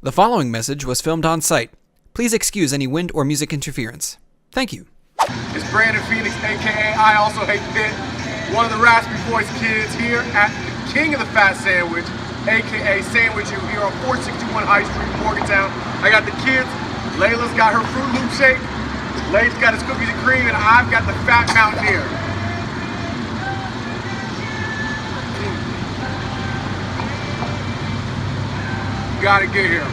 The following message was filmed on site. Please excuse any wind or music interference. Thank you. It's Brandon Phoenix, a.k.a. I Also Hate Pitt, one of the Raspy Boys kids here at the King of the Fat Sandwich, a.k.a. Sandwich U here on 461 High Street, Morgantown. I got the kids. Layla's got her Fruit Loop shake. Lay's got his cookies and cream, and I've got the Fat Mountaineer. Gotta get here.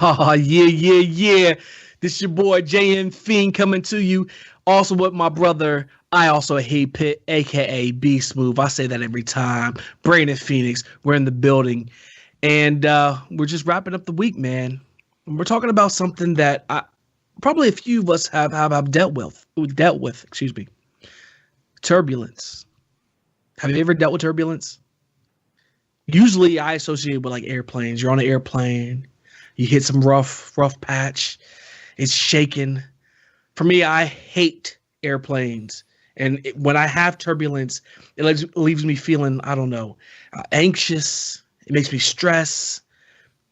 Oh, yeah. This your boy JM Fiend coming to you. Also with my brother, I Also Hate Pitt, a.k.a. B Smooth. I say that every time. Brandon Phoenix, we're in the building. And we're just wrapping up the week, man. And we're talking about something that probably a few of us have dealt with. Turbulence. Have you ever dealt with turbulence? Usually I associate it with like airplanes. You're on an airplane. You hit some rough patch. It's shaking. For me, I hate airplanes. And when I have turbulence, it leaves me feeling, I don't know, anxious. It makes me stress.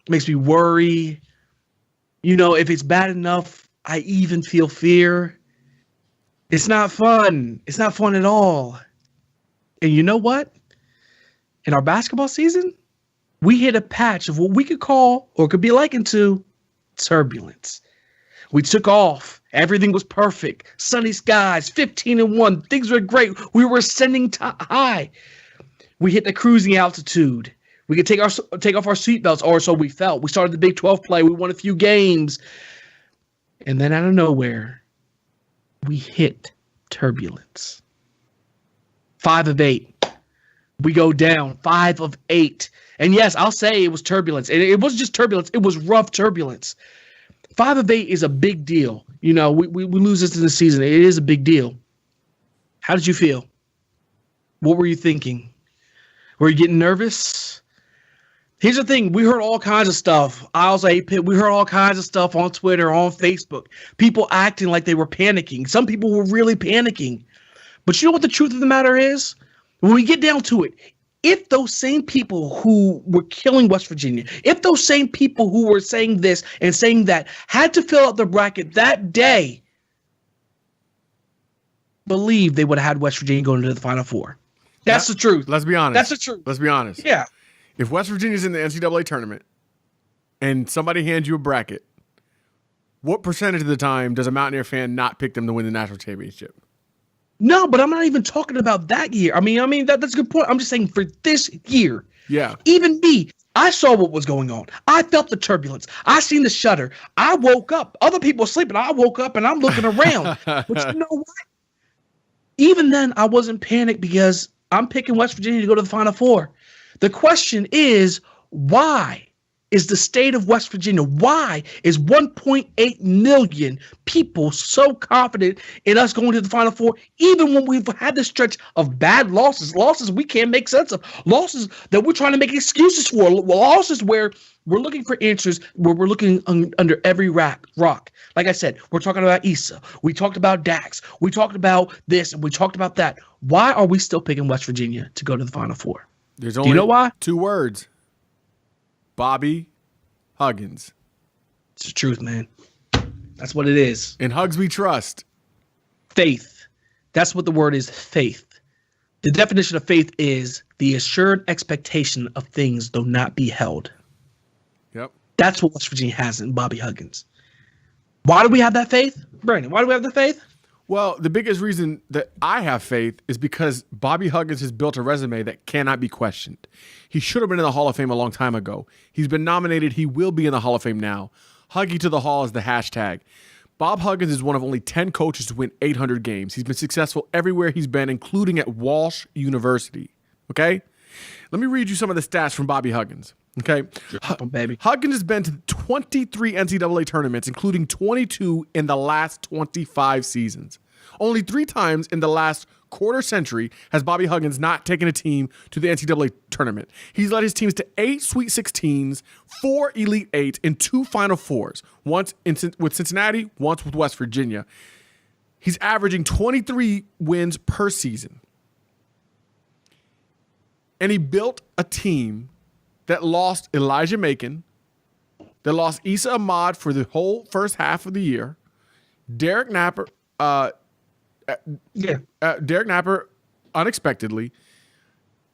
It makes me worry. You know, if it's bad enough, I even feel fear. It's not fun. It's not fun at all. And you know what? In our basketball season, we hit a patch of what we could call, or could be likened to, turbulence. We took off. Everything was perfect. Sunny skies, 15-1. Things were great. We were ascending high. We hit the cruising altitude. We could take off our seatbelts, or so we felt. We started the Big 12 play. We won a few games. And then out of nowhere, we hit turbulence. 5 of 8. We go down 5 of 8. And yes, I'll say it was turbulence. And it wasn't just turbulence. It was rough turbulence. 5 of 8 is a big deal. You know, we lose this in the season. It is a big deal. How did you feel? What were you thinking? Were you getting nervous? Here's the thing. We heard all kinds of stuff. I Also Hate Pitt. We heard all kinds of stuff on Twitter, on Facebook. People acting like they were panicking. Some people were really panicking. But you know what the truth of the matter is? When we get down to it, if those same people who were killing West Virginia, if those same people who were saying this and saying that had to fill out the bracket that day, believe they would have had West Virginia going into the Final Four. That's the truth. Let's be honest. That's the truth. Let's be honest. Yeah. If West Virginia's in the NCAA tournament and somebody hands you a bracket, what percentage of the time does a Mountaineer fan not pick them to win the national championship? No, but I'm not even talking about that year. I mean that's a good point. I'm just saying for this year. Yeah. Even me, I saw what was going on. I felt the turbulence. I seen the shudder. I woke up. Other people were sleeping. I woke up and I'm looking around. But you know what? Even then, I wasn't panicked because I'm picking West Virginia to go to the Final Four. The question is, why is the state of West Virginia, why is 1.8 million people so confident in us going to the Final Four, even when we've had this stretch of bad losses we can't make sense of, losses that we're trying to make excuses for, losses where we're looking for answers, where we're looking under every rock. Like I said, we're talking about Issa. We talked about Dax. We talked about this, and we talked about that. Why are we still picking West Virginia to go to the Final Four? There's only Do you know why? 2 words. Bobby Huggins. It's the truth, man. That's what it is. In Hugs we trust. Faith. That's what the word is, faith. The definition of faith is the assured expectation of things though not be held. Yep. That's what West Virginia has in Bobby Huggins. Why do we have that faith? Brandon, why do we have the faith? Well, the biggest reason that I have faith is because Bobby Huggins has built a resume that cannot be questioned. He should have been in the Hall of Fame a long time ago. He's been nominated. He will be in the Hall of Fame now. Huggy to the Hall is the hashtag. Bob Huggins is one of only 10 coaches to win 800 games. He's been successful everywhere he's been, including at Walsh University. Okay? Let me read you some of the stats from Bobby Huggins. Okay? Baby. Huggins has been to 23 NCAA tournaments, including 22 in the last 25 seasons. Only 3 times in the last quarter century has Bobby Huggins not taken a team to the NCAA tournament. He's led his teams to 8 Sweet 16s, 4 Elite 8, and 2 Final Fours, once with Cincinnati, once with West Virginia. He's averaging 23 wins per season. And he built a team that lost Elijah Macon, They lost Issa Ahmad for the whole first half of the year. Derek Napper, Derek Napper, unexpectedly,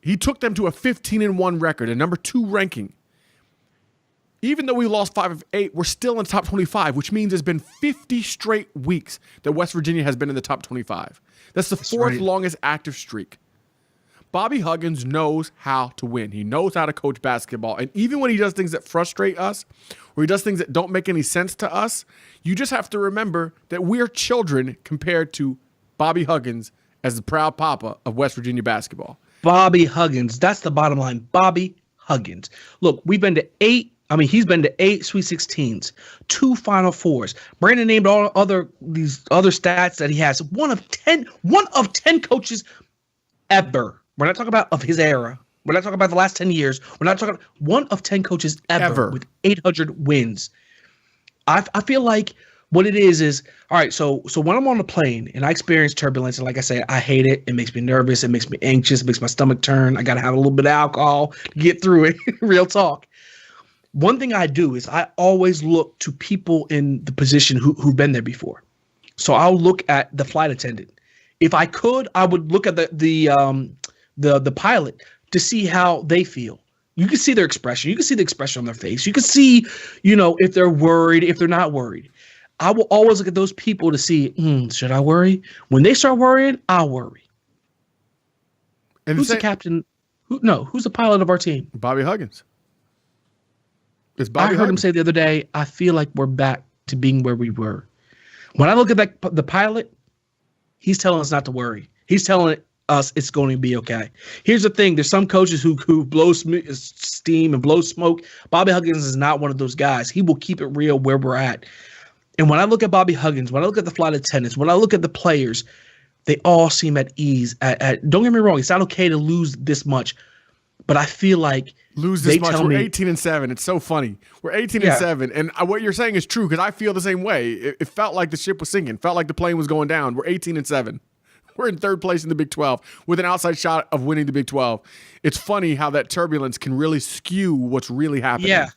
he took them to a 15-1 record, a number 2 ranking. Even though we lost 5 of 8, we're still in the top 25, which means it's been 50 straight weeks that West Virginia has been in the top 25. That's the fourth longest active streak. Bobby Huggins knows how to win. He knows how to coach basketball. And even when he does things that frustrate us, or he does things that don't make any sense to us, you just have to remember that we're children compared to Bobby Huggins as the proud papa of West Virginia basketball. Bobby Huggins. That's the bottom line. Bobby Huggins. Look, he's been to 8 Sweet 16s, 2 Final Fours. Brandon named all these other stats that he has. One of 10 coaches ever. We're not talking about of his era. We're not talking about the last 10 years. We're not talking about one of 10 coaches ever. With 800 wins. I feel like what it is all right. So when I'm on the plane and I experience turbulence, and like I say, I hate it. It makes me nervous. It makes me anxious. It makes my stomach turn. I got to have a little bit of alcohol to get through it. Real talk. One thing I do is I always look to people in the position who've been there before. So I'll look at the flight attendant. If I could, I would look at the pilot to see how they feel. You can see their expression. You can see the expression on their face. You can see, if they're worried, if they're not worried. I will always look at those people to see, should I worry? When they start worrying, I'll worry. And who's the captain? Who's the pilot of our team? Bobby Huggins. I heard him say the other day, I feel like we're back to being where we were. When I look at the pilot, he's telling us not to worry. He's telling us it's going to be okay. Here's the thing. There's some coaches who blow steam and blow smoke. Bobby Huggins is not one of those guys. He will keep it real where we're at. And when I look at Bobby Huggins, when I look at the flight attendants, when I look at the players, they all seem at ease. Don't get me wrong. It's not okay to lose this much. But I feel like lose this much. We're 18-7. It's so funny. We're 18-7, and what you're saying is true because I feel the same way. It felt like the ship was sinking. Felt like the plane was going down. We're 18-7. We're in 3rd place in the Big 12 with an outside shot of winning the Big 12. It's funny how that turbulence can really skew what's really happening. Yeah.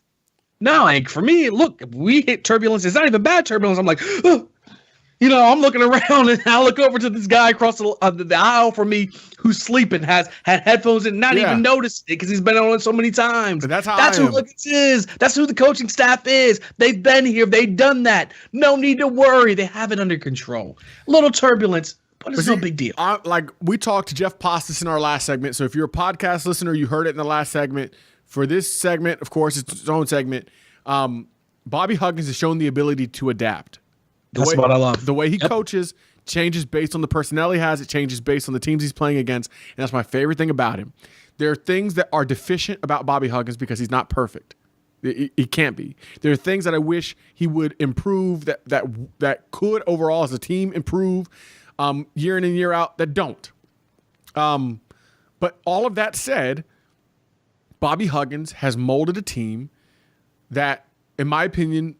No, like for me, look, we hit turbulence. It's not even bad turbulence. I'm like, oh. I'm looking around and I look over to this guy across the aisle from me who's sleeping, had headphones and not even noticed it because he's been on it so many times. And that's who Huggins is. That's who the coaching staff is. They've been here. They've done that. No need to worry. They have it under control. Little turbulence, but it's no big deal. Like we talked to Jeff Postis in our last segment. So if you're a podcast listener, you heard it in the last segment. For this segment, of course, it's its own segment. Bobby Huggins has shown the ability to adapt. That's what I love. The way he coaches changes based on the personnel he has. It changes based on the teams he's playing against. And that's my favorite thing about him. There are things that are deficient about Bobby Huggins because he's not perfect. He can't be. There are things that I wish he would improve that could overall as a team improve year in and year out that don't. But all of that said, Bobby Huggins has molded a team that, in my opinion,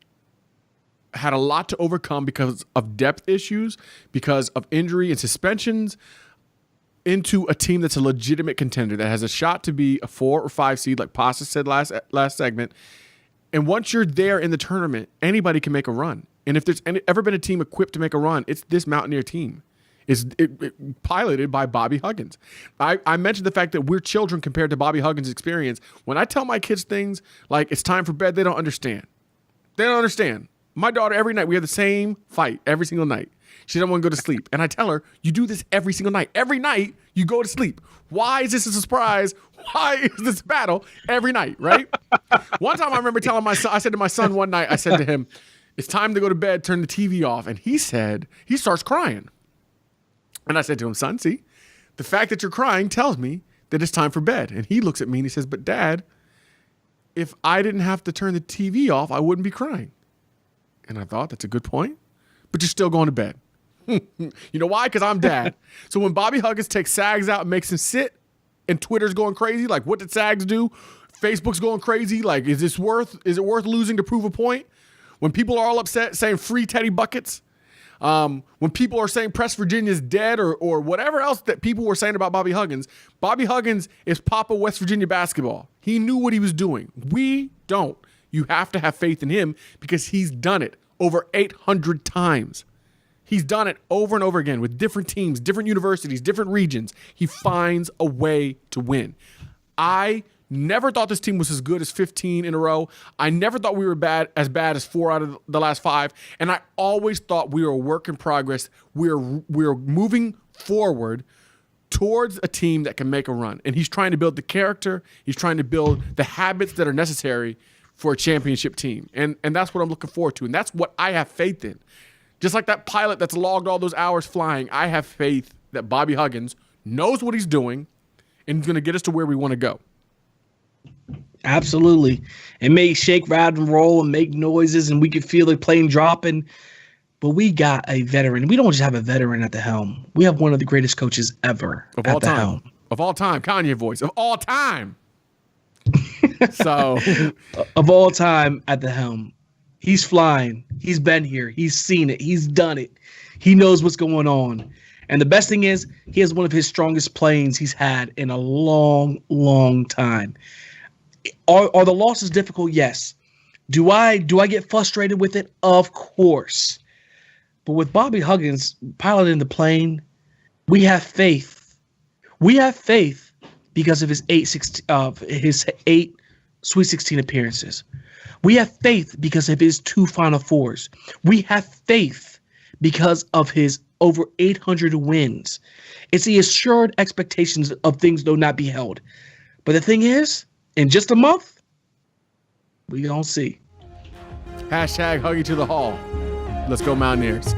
had a lot to overcome because of depth issues, because of injury and suspensions, into a team that's a legitimate contender that has a shot to be a 4 or 5 seed, like Pasta said last segment. And once you're there in the tournament, anybody can make a run. And if there's ever been a team equipped to make a run, it's this Mountaineer team. It's piloted by Bobby Huggins. I mentioned the fact that we're children compared to Bobby Huggins' experience. When I tell my kids things like it's time for bed, they don't understand. They don't understand. My daughter, every night, we have the same fight every single night. She doesn't want to go to sleep. And I tell her, you do this every single night. Every night, you go to sleep. Why is this a surprise? Why is this battle every night, right? One time I remember telling my son, I said to my son one night, I said to him, it's time to go to bed, turn the TV off. And he starts crying. And I said to him, son, see, the fact that you're crying tells me that it's time for bed. And he looks at me and he says, but Dad, if I didn't have to turn the TV off, I wouldn't be crying. And I thought, that's a good point, but you're still going to bed. You know why? Because I'm Dad. So when Bobby Huggins takes Sags out and makes him sit, and Twitter's going crazy, like what did Sags do? Facebook's going crazy, like is it worth losing to prove a point? When people are all upset saying free Teddy Buckets, when people are saying Press Virginia's dead or whatever else that people were saying about Bobby Huggins is Papa West Virginia basketball. He knew what he was doing. We don't. You have to have faith in him because he's done it over 800 times. He's done it over and over again with different teams, different universities, different regions. He finds a way to win. I never thought this team was as good as 15 in a row. I never thought we were bad as 4 out of the last 5. And I always thought we were a work in progress. We're moving forward towards a team that can make a run. And he's trying to build the character. He's trying to build the habits that are necessary for a championship team. And that's what I'm looking forward to. And that's what I have faith in. Just like that pilot that's logged all those hours flying, I have faith that Bobby Huggins knows what he's doing and is going to get us to where we want to go. Absolutely. It may shake, rattle, and roll and make noises, and we can feel the plane dropping. But we got a veteran. We don't just have a veteran at the helm. We have one of the greatest coaches ever Of all at the time. helm. Of all time. Kanye voice. Of all time. So. Of all time at the helm. He's flying. He's been here. He's seen it. He's done it. He knows what's going on. And the best thing is, he has one of his strongest planes he's had in a long, long time. Are the losses difficult? Yes. Do I get frustrated with it? Of course. But with Bobby Huggins piloting the plane, we have faith. We have faith because of his 8 Sweet 16 appearances. We have faith because of his 2 Final Fours. We have faith because of his over 800 wins. It's the assured expectations of things that will not be held. But the thing is, in just a month, we don't see. #Huggy to the Hall. Let's go Mountaineers.